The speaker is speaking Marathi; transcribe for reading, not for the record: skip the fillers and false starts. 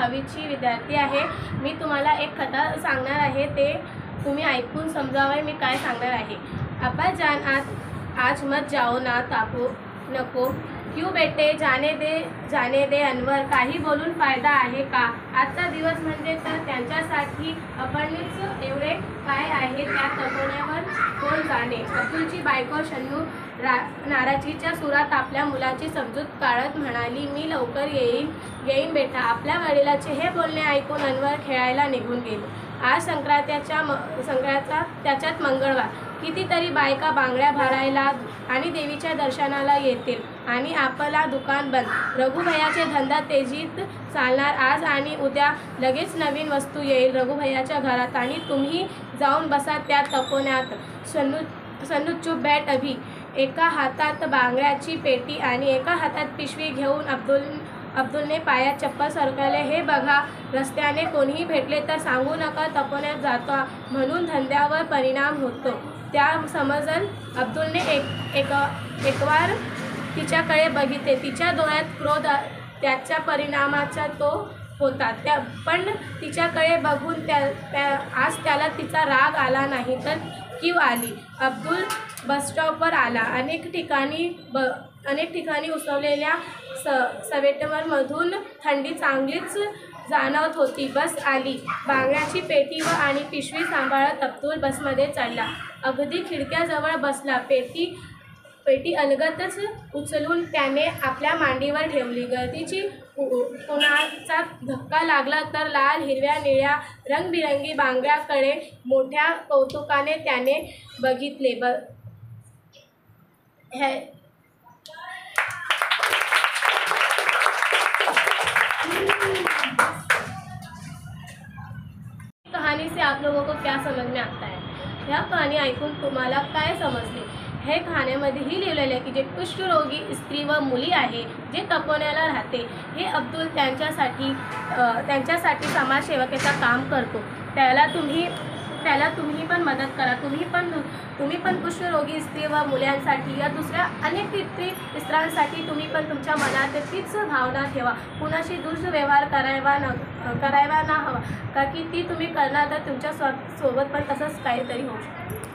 10वीची विद्यार्थी आहे। मी तुम्हाला एक कथा सांगणार आहे, ते तुम्ही ऐकून समजावे मी काय सांगणार आहे। अब्बा जान आज मत जाओ ना तापो नको, क्यों बेटे जाने दे अनवर, काही बोलून फायदा आहे का। आजचा दिवस म्हणजे तर त्यांच्यासाठी आपणच एवढे काय आहे त्या तपवण्यावर कोण जाणे। अब्दुलची बायको शन्नू नाराजीच्या सुरात आपल्या मुलाची समजूत काढत म्हणाली, मी लवकर येईन बेटा। आपल्या वडिलाचे हे बोलणे ऐकून अनवर खेळायला निघून गेले। आज संक्रांतीचा त्याच्यात मंगळवार, कितीतरी बायका बांगड्या भरायला आणि देवीच्या दर्शनाला येतील आणि आपला दुकान बंद। रघुभैयाचे धंदा तेजीत चालणार। आज आणि उद्या लगेच नवीन वस्तू येईल रघुभैयाच्या घरात आणि तुम्ही जाऊन बसा त्या तपोण्यात। सन्नू चुप बैठ अभी। एका हातात बांगड्याची पेटी आणि एका हातात पिशवी घेऊन अब्दुलने पायात चप्पल सरकवले। हे बघा, रस्त्याने कोणीही भेटले तर सांगू नका तपोण्यात जातो म्हणून धंद्यावर परिणाम होतो। त्या समजल। अब्दुलने एकवार तिच्याकडे बघितले। तिच्या डोळ्यात क्रोध त्याच्या परिणामाचा तो होता, पण तिच्याकडे बघून आज त्याला तिचा राग आला नाही तर कीव आली। अब्दुल बसस्टॉपवर आला। अनेक ठिकाणी उसवलेल्या स्वेटरमधून थंडी चांगलीच जाणवत होती। बस आली। बांगड्याची पेटी आणि पिशवी सांभाळत अब्दुल बसमध्ये चढला। अगदी खिडक्याजवळ बसला। पेटी अलगदच उचलून त्याने आपल्या मांडीवर ठेवली। गर्दीची कुणाचा धक्का लागला तर लाल, हिरव्या, निळ्या रंगबिरंगी बांगड्याकडे मोठ्या कौतुकाने त्याने बघितले। कहानी से आप लोगों को क्या समझ में आता है? ह्या कहाणी ऐकून तुम्हाला काय समजले? हे कहाण्यामध्येही लिहिलेले आहे की जे कुष्ठरोगी स्त्री व मुली आहे जे तपोवनाला राहते, हे अब्दुल त्यांच्यासाठी समाजसेवकाचा काम करतो। त्याला तुम्ही पण मदत करा। तुम्ही पण कुष्ठरोगी स्त्री व मुलांसाठी या दुसऱ्या अनेक स्त्रियांसाठी तुम्ही पण तुमच्या मनात तीच भावना ठेवा। कुणाशी दुर्व्यवहार करायला ना हवा, का की ती तुम्ही करणार तर तुमच्या सोबत पण तसंच काहीतरी होऊ शकते।